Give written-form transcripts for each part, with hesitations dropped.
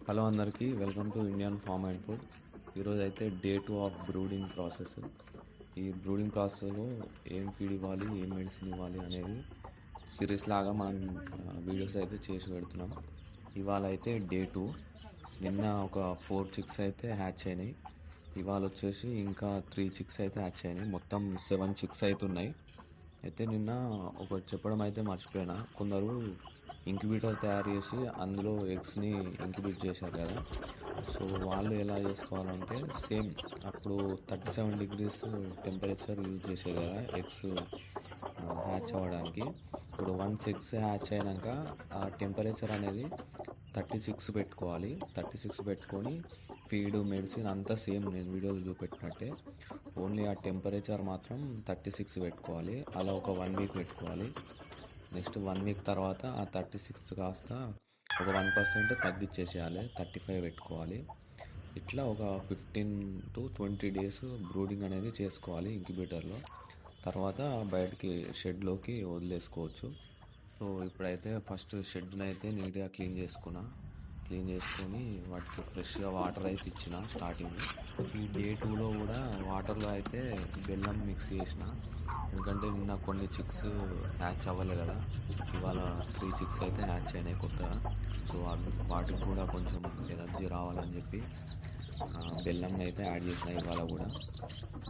Hello అందరికీ, welcome to Indian farm and food. ఈరోజు అయితే డే 2 ఆఫ్ బ్రూడింగ్ ప్రాసెస్. ఈ బ్రూడింగ్ ప్రాసెస్లో ఏం ఫీడ్ ఇవ్వాలి, ఏం మెడిసిన్ ఇవ్వాలి అనేది సిరీస్ లాగా మనం వీడియోస్ అయితే చేసి పెడుతున్నాం. ఇవాళ అయితే డే 2. నిన్న ఒక 4 చిక్స్ అయితే హ్యాచ్ అయినాయి. ఇవాళ వచ్చేసి ఇంకా 3 చిక్స్ అయితే హ్యాచ్ అయినాయి. మొత్తం 7 చిక్స్ అయితే ఉన్నాయి. అయితే నిన్న ఒకటి చెప్పడం అయితే మర్చిపోయినా. కొందరు ఇంక్యుబేటర్ తయారు చేసి అందులో ఎగ్స్ని ఇంక్యుబేట్ చేశారు కదా. సో వాళ్ళు ఎలా చేసుకోవాలంటే సేమ్ అప్పుడు 37 degrees టెంపరేచర్ యూజ్ చేసేది కదా ఎగ్స్ హ్యాచ్ అవ్వడానికి. ఇప్పుడు 1 ఎగ్స్ హ్యాచ్ అయినాక ఆ టెంపరేచర్ అనేది 36 పెట్టుకోవాలి. 36 పెట్టుకొని ఫీడ్, మెడిసిన్ అంతా సేమ్ నేను వీడియోలో చూపెట్టినట్టే. ఓన్లీ ఆ టెంపరేచర్ మాత్రం 36 పెట్టుకోవాలి. అలా ఒక 1 వీక్ పెట్టుకోవాలి. నెక్స్ట్ 1 వీక్ తర్వాత ఆ 36 కాస్త ఒక 1% తగ్గించేసేయాలి, 35 పెట్టుకోవాలి. ఇట్లా ఒక 15 to 20 days బ్రూడింగ్ అనేది చేసుకోవాలి ఇంక్యుబేటర్లో. తర్వాత బయటికి షెడ్లోకి వదిలేసుకోవచ్చు. సో ఇప్పుడైతే ఫస్ట్ షెడ్ని అయితే నీట్గా క్లీన్ చేసుకొని వాటికి ఫ్రెష్గా వాటర్ అయితే ఇచ్చిన స్టార్టింగ్. ఈ డే 2లో కూడా వాటర్లో అయితే బెల్లం మిక్స్ చేసిన, ఎందుకంటే నిన్న కొన్ని చిక్స్ హ్యాచ్ అవ్వలే కదా. ఇవాళ 3 చిక్స్ అయితే హ్యాచ్ అయినాయి కొత్తగా. సో వాటికి కూడా కొంచెం ఎనర్జీ రావాలని చెప్పి బెల్లంని అయితే యాడ్ చేసిన ఇవాళ కూడా.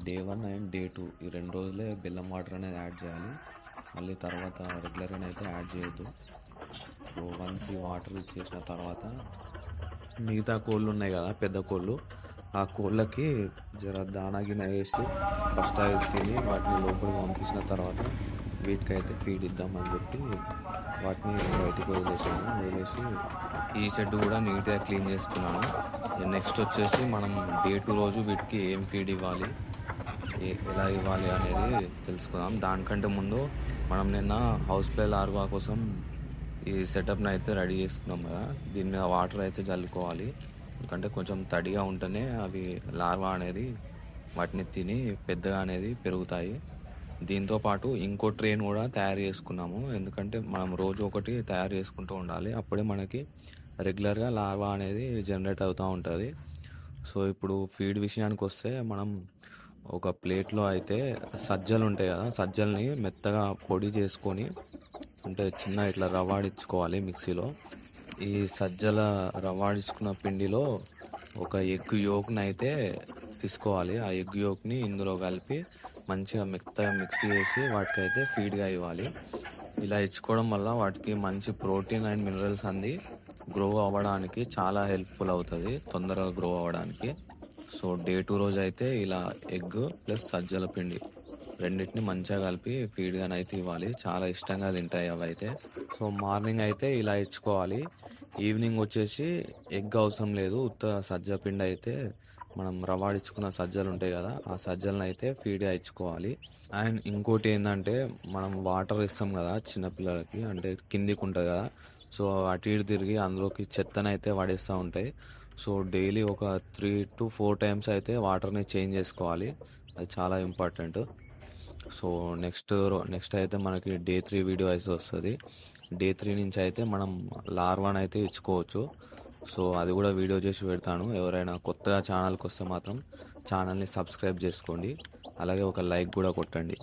డే 1 అండ్ డే 2 ఈ 2 రోజులే బెల్లం వాటర్ అనేది యాడ్ చేయాలి. మళ్ళీ తర్వాత రెగ్యులర్గా అయితే యాడ్ చేయొద్దు. సో వన్స్ ఈ వాటర్ ఇచ్చేసిన తర్వాత మిగతా కోళ్ళు ఉన్నాయి కదా, పెద్ద కోళ్ళు, ఆ కోళ్ళకి జర దానా గిన్నె వేసి ఫస్ట్ అవి తిని వాటిని లోపలికి పంపించిన తర్వాత వీటికైతే ఫీడ్ ఇద్దామని చెప్పి వాటిని బయటికి వదిలేసి ఈ షెడ్ కూడా నీట్గా క్లీన్ చేసుకున్నాను. నెక్స్ట్ వచ్చేసి మనం డే 2 రోజు వీటికి ఏం ఫీడ్ ఇవ్వాలి, ఎలా ఇవ్వాలి అనేది తెలుసుకుందాం. దానికంటే ముందు మనం నిన్న హౌస్ ఫ్లై లార్వా కోసం ఈ సెటప్ని అయితే రెడీ చేసుకున్నాం కదా. దీని మీద వాటర్ అయితే చల్లుకోవాలి, ఎందుకంటే కొంచెం తడిగా ఉంటేనే అవి లార్వా అనేది వాటిని తిని పెద్దగా అనేది పెరుగుతాయి. దీంతోపాటు ఇంకో ట్రైన్ కూడా తయారు చేసుకున్నాము, ఎందుకంటే మనం రోజు ఒకటి తయారు చేసుకుంటూ ఉండాలి. అప్పుడే మనకి రెగ్యులర్గా లార్వా అనేది జనరేట్ అవుతూ ఉంటుంది. సో ఇప్పుడు ఫీడ్ విషయానికి వస్తే మనం ఒక ప్లేట్లో అయితే సజ్జలు ఉంటాయి కదా, సజ్జల్ని మెత్తగా పొడి చేసుకొని అంటే చిన్న ఇట్లా రవ్వాడించుకోవాలి మిక్సీలో. ఈ సజ్జల రవ్వాడించుకున్న పిండిలో ఒక ఎగ్ యోక్ని అయితే తీసుకోవాలి. ఆ ఎగ్ యోక్ని ఇందులో కలిపి మంచిగా మెత్తగా మిక్సీ చేసి వాటికైతే ఫీడ్గా ఇవ్వాలి. ఇలా ఇచ్చుకోవడం వల్ల వాటికి మంచి ప్రోటీన్ అండ్ మినరల్స్ అంది గ్రో అవ్వడానికి చాలా హెల్ప్ఫుల్ అవుతుంది, తొందరగా గ్రో అవ్వడానికి. సో డే 2 రోజు అయితే ఇలా ఎగ్ ప్లస్ సజ్జల పిండి రెండింటిని మంచిగా కలిపి ఫీడ్గానైతే ఇవ్వాలి. చాలా ఇష్టంగా తింటాయి అవి అయితే. సో మార్నింగ్ అయితే ఇలా ఇచ్చుకోవాలి. ఈవినింగ్ వచ్చేసి ఎగ్ అవసరం లేదు, ఉత్త సజ్జ పిండి అయితే మనం రవాడించుకున్న సజ్జలు ఉంటాయి కదా, ఆ సజ్జలను అయితే ఫీడ్గా ఇచ్చుకోవాలి. అండ్ ఇంకోటి ఏంటంటే మనం వాటర్ ఇస్తాం కదా చిన్నపిల్లలకి, అంటే కిందికి ఉంటుంది కదా. సో అటు ఇటు తిరిగి అందులోకి చెత్తనైతే పడేస్తూ ఉంటాయి. సో డైలీ ఒక 3 to 4 times అయితే వాటర్ని చేంజ్ చేసుకోవాలి, అది చాలా ఇంపార్టెంట్. సో నెక్స్ట్ అయితే మనకి డే 3 వీడియో అయితే వస్తుంది. డే 3 నుంచి అయితే మనం లార్వాని అయితే ఇచ్చుకోవచ్చు. సో అది కూడా వీడియో చేసి పెడతాను. ఎవరైనా కొత్తగా ఛానల్కి వస్తే మాత్రం ఛానల్ని సబ్స్క్రైబ్ చేసుకోండి, అలాగే ఒక లైక్ కూడా కొట్టండి.